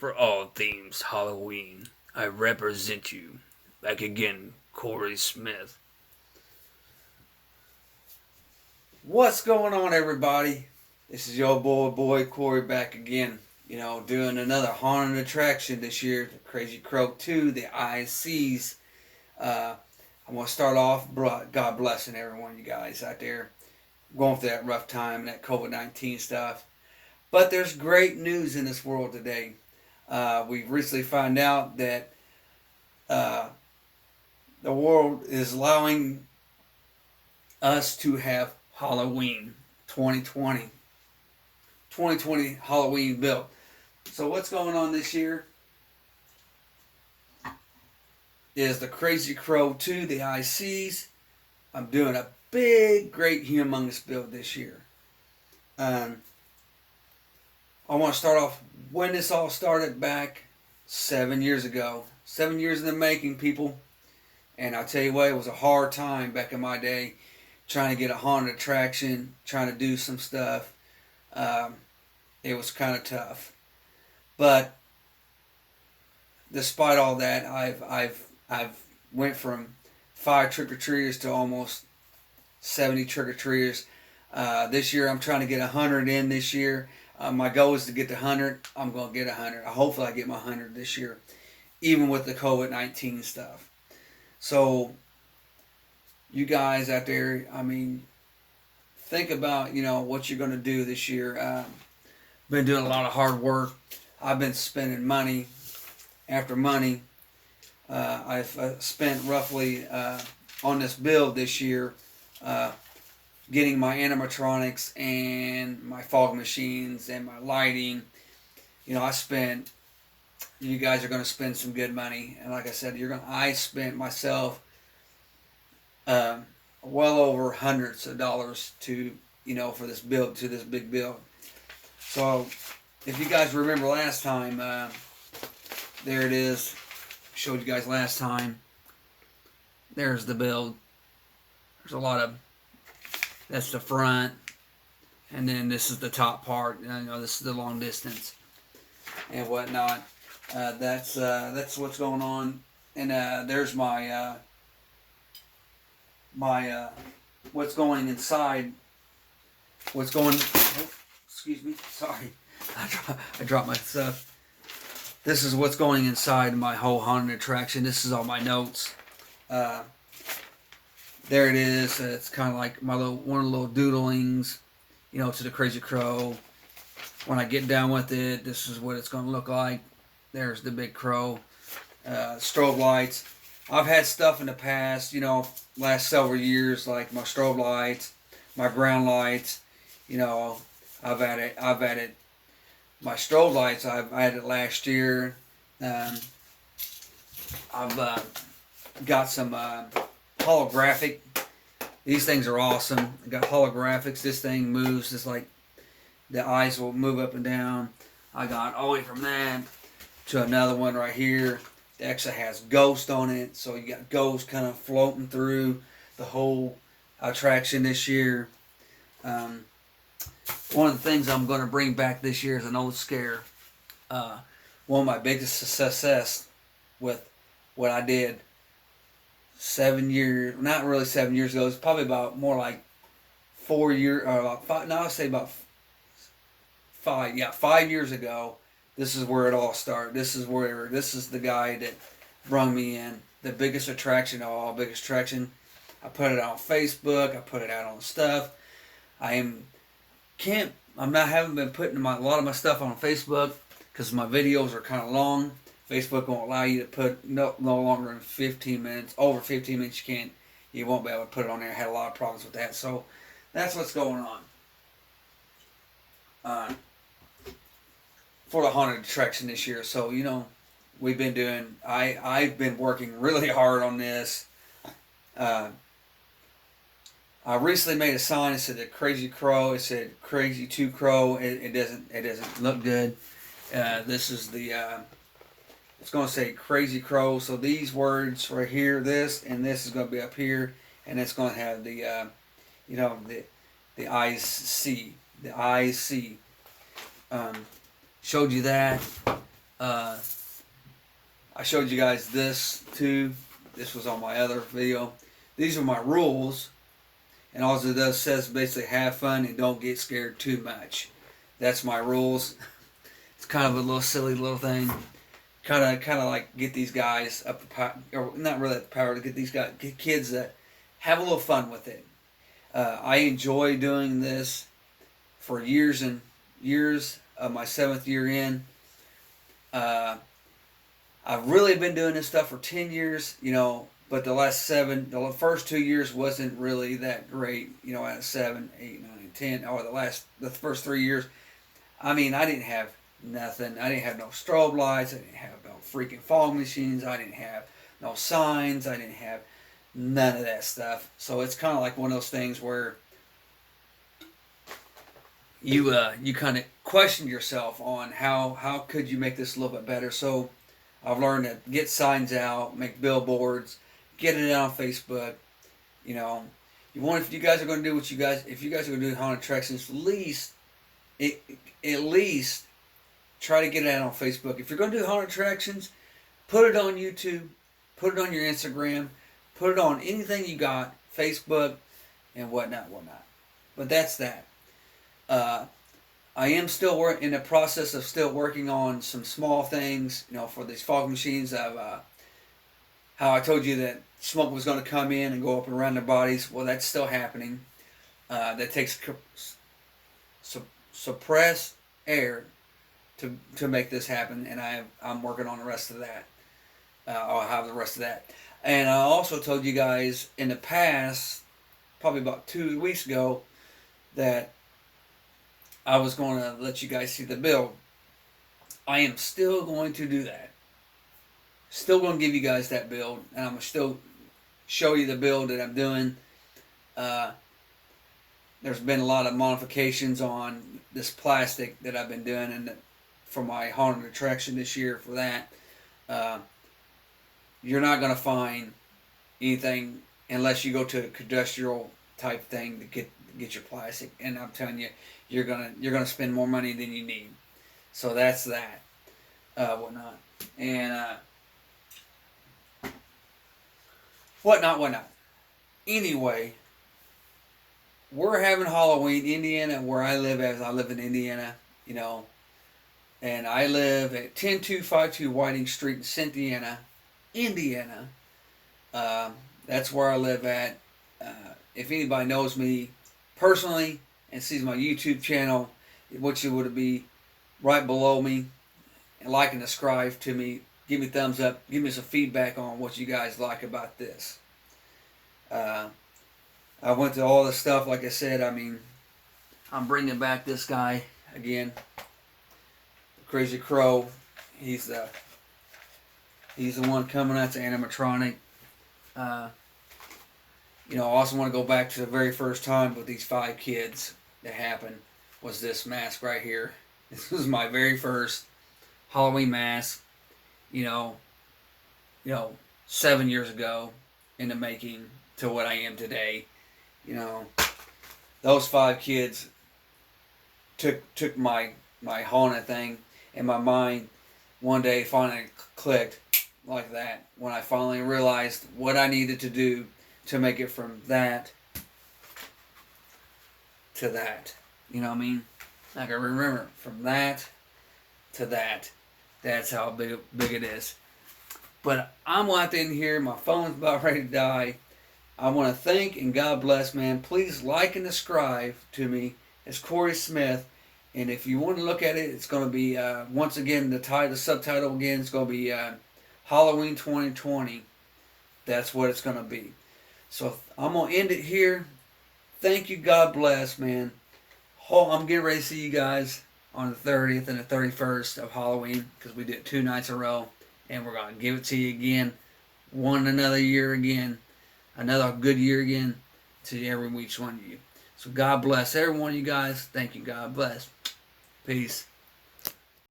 For all themes Halloween, I represent you. Back again, Corey Smith. What's going on, everybody? This is your boy Corey back again. Doing another haunted attraction this year, the Crazy Crow 2, the ICs. I'm going to start off, God blessing every one of you guys out there going through that rough time and that COVID-19 stuff. But there's great news in this world today. We've recently found out that uh, the world is allowing us to have Halloween 2020. 2020 Halloween built. So what's going on this year is the Crazy Crow 2, the ICs. I'm doing a big, great, humongous build this year. I want to start off when this all started back 7 years ago. 7 years in the making, people. And I'll tell you what, it was a hard time back in my day trying to get a haunted attraction, trying to do some stuff. It was kind of tough. But despite all that, I've went from 5 trick-or-treaters to almost 70 trick-or-treaters. This year I'm trying to get 100 in this year. My goal is to get to 100. I'm going to get 100. Hopefully I get my 100 this year, even with the COVID-19 stuff. So you guys out there, think about, what you're going to do this year. Been doing a lot of hard work. I've been spending money after money. I've spent roughly on this build this year, getting my animatronics and my fog machines and my lighting. You guys are going to spend some good money, and like I said, I spent myself well over hundreds of dollars for this build, to this big build. So if you guys remember last time, there it is. Showed you guys last time. There's the build. There's a lot of, that's the front, and then this is the top part. This is the long distance and whatnot. That's what's going on. And there's my what's going inside. What's going? Oh, excuse me. Sorry, I dropped my stuff. This is what's going inside my whole haunted attraction. This is all my notes. There it is. It's kind of like one of the little doodlings, to the Crazy Crow. When I get down with it, this is what it's going to look like. There's the big crow. Strobe lights. I've had stuff in the past, last several years, like my strobe lights, my ground lights. I've added my strobe lights. I've added last year. I've got some holographic. These things are awesome. I got holographics. This thing moves. It's like the eyes will move up and down. I got all the way from that to another one right here. It actually has ghost on it, so you got ghosts kind of floating through the whole attraction this year. One of the things I'm going to bring back this year is an old scare. One of my biggest success with what I did 7 years, not really 7 years ago. It's probably about more like 4 years, or about 5. No, I'll say about 5. Yeah, 5 years ago. This is where it all started. This is the guy that brought me in. The biggest attraction of all, biggest attraction. I put it on Facebook. I put it out on stuff. haven't been putting a lot of my stuff on Facebook because my videos are kind of long. Facebook won't allow you to put no longer than 15 minutes. Over 15 minutes you won't be able to put it on there. I had a lot of problems with that. So that's what's going on. For the haunted attraction this year. So, we've been doing, I've been working really hard on this. I recently made a sign that said the Crazy Crow. It said Crazy 2 Crow. It doesn't look good. This is it's going to say Crazy Crow. So these words right here, this and this is going to be up here, and it's going to have the eyes see, the eyes see. Showed you that. I showed you guys this too. This was on my other video. These are my rules, and all it does says basically have fun and don't get scared too much. That's my rules. It's kind of a little silly little thing. Kind of like get these guys up the power, or not really up the power, to get these guys, get kids that have a little fun with it. I enjoy doing this for years and years. My 7th year in. I've really been doing this stuff for 10 years, but the first 2 years wasn't really that great, out of 7, 8, 9, 10, or the first 3 years. I mean, I didn't have nothing. I didn't have no strobe lights. I didn't have no freaking fog machines. I didn't have no signs. I didn't have none of that stuff. So it's kind of like one of those things where you kind of question yourself on how could you make this a little bit better. So I've learned to get signs out, make billboards, get it out on Facebook. If you guys are going to do if you guys are going to do haunted attractions, at least try to get it out on Facebook. If you're going to do haunted attractions, put it on YouTube, put it on your Instagram, put it on anything you got, Facebook, and whatnot. But that's that. I am still in the process of still working on some small things, for these fog machines. How I told you that smoke was going to come in and go up and around their bodies. Well, that's still happening. That takes suppressed air to make this happen, and I'm working on the rest of that. I'll have the rest of that. And I also told you guys in the past, probably about 2 weeks ago, that I was going to let you guys see the build. I am still going to do that. Still going to give you guys that build, and I'm going to still show you the build that I'm doing. There's been a lot of modifications on this plastic that I've been doing, and for my haunted attraction this year for that. You're not going to find anything unless you go to a industrial type thing to get your plastic, and I'm telling you, you're gonna spend more money than you need. So that's that. Whatnot. And whatnot. Anyway, we're having Halloween, Indiana, where I live. As I live in Indiana, and I live at 10252 Whiting Street in Cynthiana, Indiana. That's where I live at. If anybody knows me personally and sees my YouTube channel, which it would be right below me, and like and subscribe to me, give me a thumbs up, give me some feedback on what you guys like about this. I went to all the stuff, like I said. I mean, I'm bringing back this guy again, the Crazy Crow. He's the one coming out to animatronic. I also want to go back to the very first time with these 5 kids that happened, was this mask right here. This was my very first Halloween mask, 7 years ago in the making to what I am today. Those 5 kids took my haunted thing, and my mind one day finally clicked like that when I finally realized what I needed to do to make it from that to that. You know what I mean? I can remember from that to that. That's how big it is. But I'm locked in here. My phone's about ready to die. I want to thank and God bless, man. Please like and subscribe to me. It's Corey Smith. And if you want to look at it, it's going to be, once again, the subtitle again is going to be Halloween 2020. That's what it's going to be. So I'm going to end it here. Thank you. God bless, man. I'm getting ready to see you guys on the 30th and the 31st of Halloween, because we did 2 nights in a row. And we're going to give it to you again. Another year again. Another good year again to every each one of you. So God bless every one of you guys. Thank you. God bless. Peace.